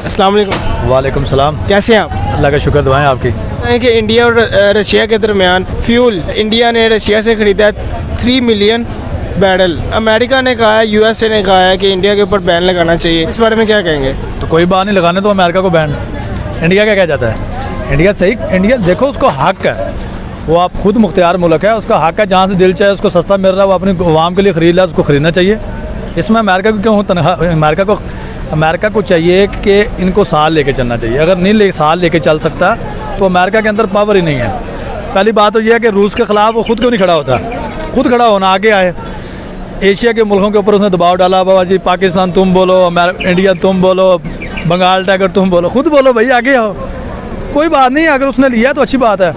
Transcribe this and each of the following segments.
अस्सलाम वालेकुम। वालेकुम सलाम। कैसे हैं आप? अल्लाह का शुक्र, दुआएं आपकी। है कि इंडिया और रशिया के दरमियान फ्यूल इंडिया ने रशिया से ख़रीदा है 3 मिलियन बैरल। अमेरिका ने कहा है, यूएसए ने कहा है कि इंडिया के ऊपर बैन लगाना चाहिए। इस बारे में क्या कहेंगे? तो कोई बात नहीं, लगाने तो अमेरिका को बैन। इंडिया क्या कह जाता है? इंडिया सही, इंडिया देखो उसको हक है, वो आप खुद मुख्तियार मुल्क है, उसका हक है जहाँ से दिल चाहे उसको सस्ता मिल रहा है वो अपनी आवाम के लिए ख़रीद रहा है, उसको ख़रीदना चाहिए। इसमें अमेरिका को क्यों तनख्वाह? अमेरिका को चाहिए कि इनको साल लेके चलना चाहिए। अगर नहीं साल लेके चल सकता तो अमेरिका के अंदर पावर ही नहीं है। पहली बात तो यह है कि रूस के ख़िलाफ़ वो खुद क्यों नहीं खड़ा होता? खुद खड़ा होना, आगे आए। एशिया के मुल्कों के ऊपर उसने दबाव डाला, बाबा जी पाकिस्तान तुम बोलो, इंडिया तुम बोलो, बंगाल टाइगर तुम बोलो, खुद बोलो भाई, आगे आओ। कोई बात नहीं, अगर उसने लिया तो अच्छी बात है,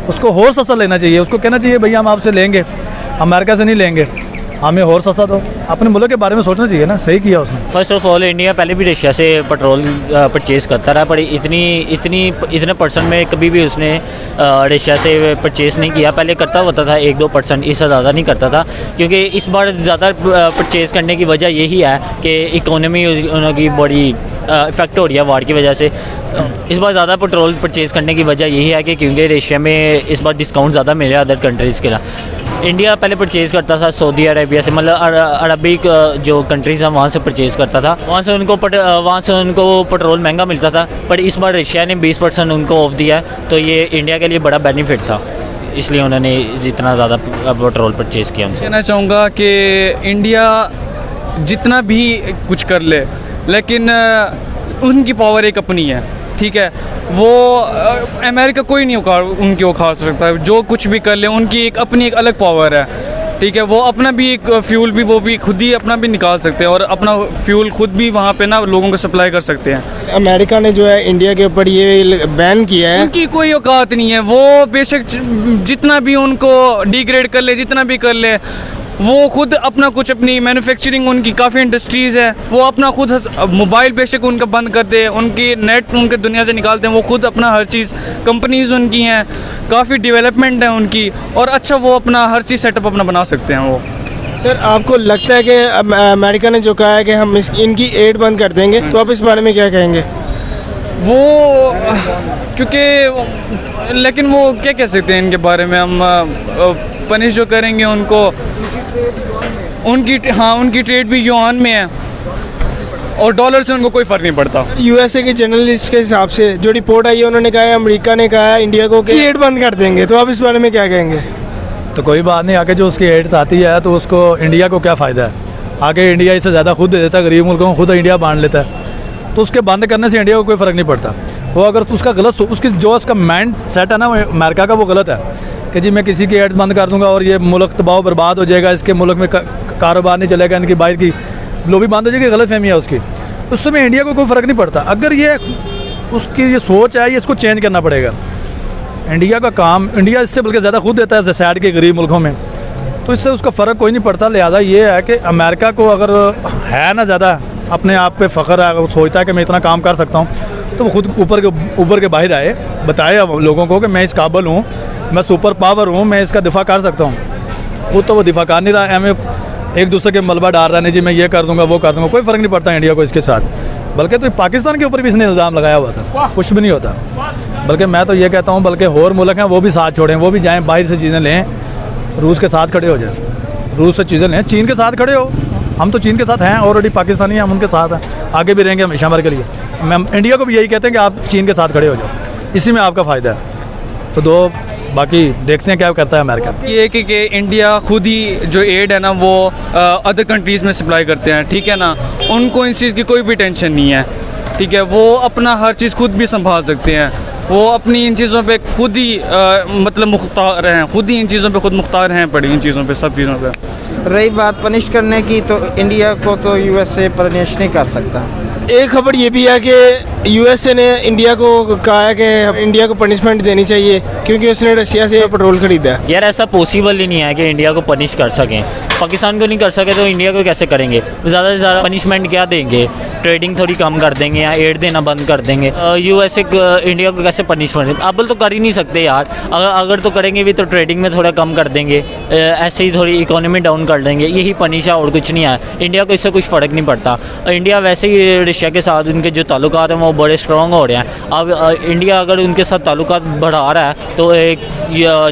उसको और सस्ता लेना चाहिए। उसको कहना चाहिए भैया हम आपसे लेंगे, अमेरिका से नहीं लेंगे, हमें और सस्ता दो। अपने मुल्क के बारे में सोचना चाहिए ना। सही किया उसने। फर्स्ट ऑफ ऑल इंडिया पहले भी रशिया से पेट्रोल परचेज़ करता रहा, पर इतने परसेंट में कभी भी उसने रशिया से परचेज़ नहीं किया। पहले करता होता था 1-2%, इससे ज़्यादा नहीं करता था, क्योंकि इस बार ज़्यादा परचेज़ करने की वजह यही है कि इकोनॉमी उनकी बड़ी इफ़ेक्ट हो रही है वार की वजह से। इस बार ज़्यादा पेट्रोल परचेज़ करने की वजह यही है कि क्योंकि रशिया में इस बार डिस्काउंट ज़्यादा मिल रहा है अदर कंट्रीज़ के लिए। इंडिया पहले परचेज़ करता था सऊदी अरेबिया से, मतलब अरबिक जो कंट्रीज़ हैं वहाँ से परचेज़ करता था। वहाँ से उनको पेट्रोल महंगा मिलता था, पर इस बार रशिया ने 20% उनको ऑफ दिया है, तो ये इंडिया के लिए बड़ा बेनिफिट था, इसलिए उन्होंने जितना ज़्यादा पेट्रोल परचेज़ किया। उनसे कहना चाहूँगा कि इंडिया जितना भी कुछ कर ले, लेकिन उनकी पावर एक अपनी है, ठीक है। वो अमेरिका कोई नहीं उनकी उखाड़ सकता है। जो कुछ भी कर ले उनकी एक अपनी एक अलग पावर है, ठीक है। वो अपना भी एक फ्यूल भी वो भी खुद ही अपना भी निकाल सकते हैं और अपना फ्यूल खुद भी वहाँ पे ना लोगों को सप्लाई कर सकते हैं। अमेरिका ने जो है इंडिया के ऊपर ये बैन किया है, उनकी कोई औकात नहीं है। वो बेशक जितना भी उनको डिग्रेड कर ले, जितना भी कर ले, वो खुद अपना कुछ अपनी मैन्युफैक्चरिंग, उनकी काफ़ी इंडस्ट्रीज़ है, वो अपना खुद मोबाइल बेशक उनका बंद कर दे, उनकी नेट उनके दुनिया से निकालते हैं, वो खुद अपना हर चीज़, कंपनीज़ उनकी हैं, काफ़ी डेवलपमेंट है उनकी, और अच्छा वो अपना हर चीज़ सेटअप अपना बना सकते हैं वो। सर आपको लगता है कि अमेरिका ने जो कहा है कि हम इनकी एड बंद कर देंगे, तो आप इस बारे में क्या कहेंगे? वो क्योंकि लेकिन वो क्या कह सकते हैं इनके बारे में? हम पनिश जो करेंगे उनको, उनकी ट्रेड भी युआन में है और डॉलर से उनको कोई फ़र्क नहीं पड़ता। यूएसए के जर्नलिस्ट के हिसाब से जो रिपोर्ट आई है, उन्होंने कहा है अमेरिका ने कहा है इंडिया को कि एड बंद कर देंगे, तो आप इस बारे में क्या कहेंगे? तो कोई बात नहीं, आगे जो उसकी एड्स आती है तो उसको इंडिया को क्या फ़ायदा है? आगे इंडिया इससे ज़्यादा खुद दे देता है, गरीब मुल्कों को खुद इंडिया बांट लेता है, तो उसके बंद करने से इंडिया को कोई फ़र्क नहीं पड़ता। वो अगर उसका गलत, उसकी जो उसका माइंड सेट है ना अमेरिका का, वो गलत है कि जी मैं किसी की एड्स बंद कर दूंगा और ये मुल्क तबाह बर्बाद हो जाएगा, इसके मुल्क में कारोबार नहीं चलेगा, इनकी बाहर की लोबी बंद हो जाएगी। गलत फहमी है उसकी, उस समय इंडिया को कोई फ़र्क नहीं पड़ता। अगर ये उसकी ये सोच है, ये इसको चेंज करना पड़ेगा। इंडिया का काम, इंडिया इससे बल्कि ज़्यादा खुद देता है सैड के गरीब मुल्कों में, तो इससे उसका फ़र्क कोई नहीं पड़ता। लिहाजा ये है कि अमेरिका को अगर है ना ज़्यादा अपने आप पे फ़ख्र है, वो सोचता है कि मैं इतना काम कर सकता हूँ, तो वो खुद ऊपर के बाहर आए, बताए लोगों को कि मैं इस काबिल हूँ, मैं सुपर पावर हूँ, मैं इसका दिफा कर सकता हूँ। खुद तो वो दिफा कर नहीं रहा है, हमें एक दूसरे के मलबा डाल रहा है, नहीं जी मैं ये कर दूँगा वो कर दूँगा। कोई फ़र्क नहीं पड़ता इंडिया को इसके साथ। बल्कि तो पाकिस्तान के ऊपर भी इसने इल्ज़ाम लगाया हुआ था, कुछ भी नहीं होता। बल्कि मैं तो ये कहता हूँ, बल्कि और मुल्क हैं वो भी साथ छोड़ें, वो भी जाएँ बाहर से चीज़ें लें, रूस के साथ खड़े हो जाए, रूस से चीज़ें लें, चीन के साथ खड़े हो। हम तो चीन के साथ हैं ऑलरेडी, पाकिस्तानी हैं, हम उनके साथ हैं, आगे भी रहेंगे हमेशा हमारे के लिए। मैं इंडिया को भी यही कहते हैं कि आप चीन के साथ खड़े हो जाओ, इसी में आपका फ़ायदा है। तो बाकी देखते हैं क्या करता है अमेरिका। ये कि इंडिया खुद ही जो एड है ना वो अदर कंट्रीज़ में सप्लाई करते हैं, ठीक है ना। उनको इन चीज़ की कोई भी टेंशन नहीं है, ठीक है। वो अपना हर चीज़ खुद भी संभाल सकते हैं, वो अपनी इन चीज़ों पे खुद ही मतलब मुख्तार हैं, खुद ही इन चीज़ों पे खुद मुख्तार हैं पड़ी, इन चीज़ों पे, सब चीज़ों पे। रही बात पनिश करने की, तो इंडिया को तो यूएसए पनिश नहीं कर सकता। एक खबर ये भी है कि यूएसए ने इंडिया को कहा है कि इंडिया को पनिशमेंट देनी चाहिए क्योंकि उसने रशिया से पेट्रोल खरीदा है। यार ऐसा पॉसिबल ही नहीं है कि इंडिया को पनिश कर सकें। पाकिस्तान को नहीं कर सके तो इंडिया को कैसे करेंगे? ज़्यादा से ज़्यादा पनिशमेंट क्या देंगे? ट्रेडिंग थोड़ी कम कर देंगे या एड देना बंद कर देंगे? यूएसए इंडिया को कैसे पनिशमेंट? अब तो कर ही नहीं सकते यार। अगर तो करेंगे भी तो ट्रेडिंग में थोड़ा कम कर देंगे, ऐसे ही थोड़ी इकोनॉमी डाउन कर देंगे, यही पनिश है और कुछ नहीं है। इंडिया को इससे कुछ फ़र्क नहीं पड़ता। इंडिया वैसे ही रशिया के साथ उनके जो ताल्लुकात हैं वो बड़े स्ट्रॉन्ग हो रहे हैं। अब इंडिया अगर उनके साथ ताल्लुकात बढ़ा रहा है तो एक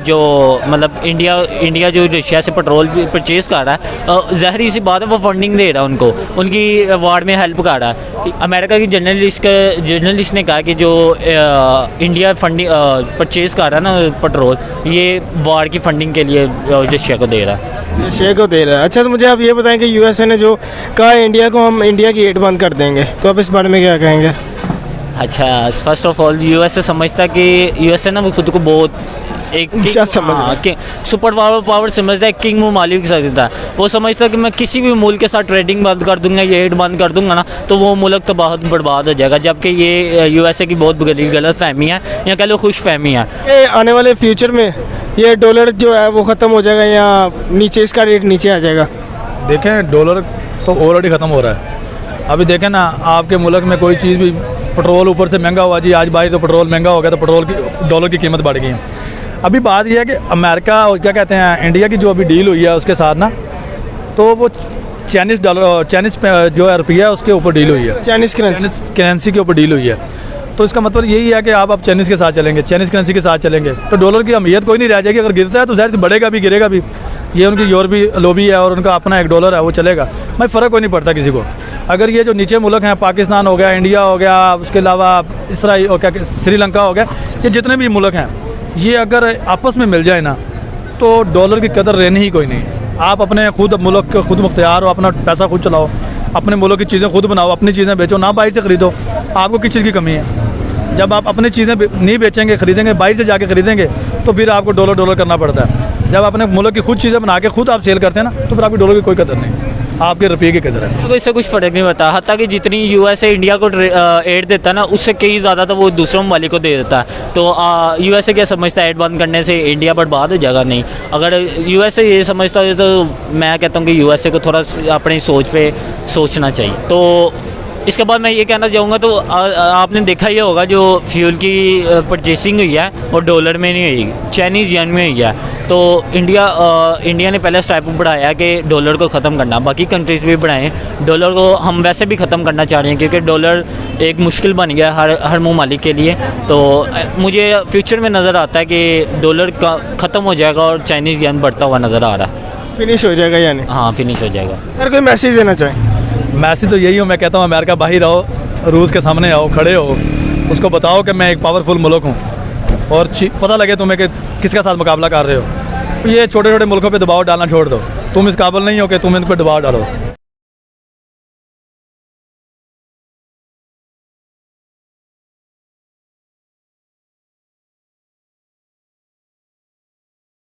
जो मतलब इंडिया जो रशिया से पेट्रोल परचेज़ कर रहा है, ज़ाहिर सी बात है वो फंडिंग दे रहा है उनको, उनकी वार में हेल्प कर रहा है। अमेरिका की जर्नलिस्ट ने कहा कि जो इंडिया फंडिंग परचेज़ कर रहा है ना पेट्रोल, ये वार की फंडिंग के लिए रशिया को दे रहा है। रशिया को दे रहा है। अच्छा, तो मुझे आप ये बताएं कि यूएसए ने जो कहा इंडिया को हम इंडिया की एड बंद कर देंगे, तो आप इस बारे में क्या कहेंगे? अच्छा, फर्स्ट ऑफ ऑल यूएसए समझता कि यूएसए ना वो खुद को बहुत एक ऊंचा समझता है। सुपर पावर समझता है, किंग मालिक समझता है। वो समझता है कि मैं किसी भी मुल्क के साथ ट्रेडिंग बंद कर दूंगा, ये एड बंद कर दूंगा ना तो वो मुल्क तो बहुत बर्बाद हो जाएगा। जबकि ये यूएसए की बहुत गलत फहमी है या कह लो खुश फहमी है। ये आने वाले फ्यूचर में ये डॉलर जो है वो ख़त्म हो जाएगा या नीचे इसका रेट नीचे आ जाएगा? देखें, डॉलर तो ऑलरेडी ख़त्म हो रहा है। अभी देखें ना, आपके मुल्क में कोई चीज़ भी, पेट्रोल ऊपर से महंगा हुआ जी, आज भाई तो पेट्रोल महंगा हो गया तो पेट्रोल की डॉलर की कीमत बढ़ गई है। अभी बात यह है कि अमेरिका और क्या कहते हैं इंडिया की जो अभी डील हुई है उसके साथ ना, तो वो चाइनीज़ जो है रुपया है उसके ऊपर डील हुई है, चाइनीज़ करेंसी के ऊपर डील हुई है। तो इसका मतलब यही है कि आप चाइनीज़ के साथ चलेंगे, चाइनीज़ करेंसी के साथ चलेंगे तो डॉलर की अहमियत कोई नहीं रह जाएगी। अगर गिरता है तो ज़ाहिर से बढ़ेगा भी गिरेगा भी। ये उनकी यूरोपी लॉबी है और उनका अपना $1 है, वो चलेगा, मैं फ़र्क कोई नहीं पड़ता किसी को। अगर ये जो नीचे मुल्क हैं, पाकिस्तान हो गया, इंडिया हो गया, उसके अलावा इसराइल और क्या श्रीलंका हो गया, ये जितने भी मुल्क हैं, ये अगर आपस में मिल जाए ना तो डॉलर की कदर रहनी ही कोई नहीं। आप अपने खुद मुल्क के खुद मुख्तियार हो, अपना पैसा खुद चलाओ, अपने मुल्क की चीज़ें खुद बनाओ, अपनी चीज़ें बेचो, ना बाहर से ख़रीदो। आपको किस चीज़ की कमी है? जब आप अपनी चीज़ें नहीं बेचेंगे, ख़रीदेंगे, बाहर से जाके ख़रीदेंगे तो फिर आपको डॉलर करना पड़ता है। जब अपने मुल्क की खुद चीज़ें बना के खुद आप सेल करते हैं ना तो फिर आपकी डॉलर की कोई कदर नहीं, आपके रुपये की कदर है। तो इससे कुछ फ़र्क नहीं पड़ता। हत्ता कि जितनी यूएसए इंडिया को एड देता है ना, उससे कई ज़्यादा तो वो दूसरों ममालिक को दे देता है। तो यूएसए क्या समझता है एड बंद करने से इंडिया बर्बाद हो जाएगा? नहीं। अगर यूएसए ये समझता है तो मैं कहता हूँ कि यूएसए को थोड़ा अपनी सोच पे सोचना चाहिए। तो इसके बाद मैं ये कहना चाहूँगा, तो आपने देखा ही होगा जो फ्यूल की परचेसिंग हुई है वो डॉलर में नहीं हुई, चाइनीज़ यन में हुई है। तो इंडिया ने पहले स्टेप बढ़ाया कि डॉलर को ख़त्म करना, बाकी कंट्रीज़ भी बढ़ाएं। डॉलर को हम वैसे भी ख़त्म करना चाह रहे हैं क्योंकि डॉलर एक मुश्किल बन गया हर ममालिक के लिए। तो मुझे फ्यूचर में नज़र आता है कि डॉलर का ख़त्म हो जाएगा और चाइनीज़ यन बढ़ता हुआ नज़र आ रहा है। फिनिश हो जाएगा यानी? हाँ, फिनिश हो जाएगा। सर, कोई मैसेज देना चाहें? मैसेज तो यही हो, मैं कहता हूँ अमेरिका बाहर आओ, रूस के सामने आओ, खड़े हो, उसको बताओ कि मैं एक पावरफुल मुल्क हूँ और पता लगे तुम्हें कि किसके साथ मुकाबला कर रहे हो। ये छोटे छोटे मुल्कों पे दबाव डालना छोड़ दो। तुम इस काबिल नहीं हो कि तुम इन पर दबाव डालो।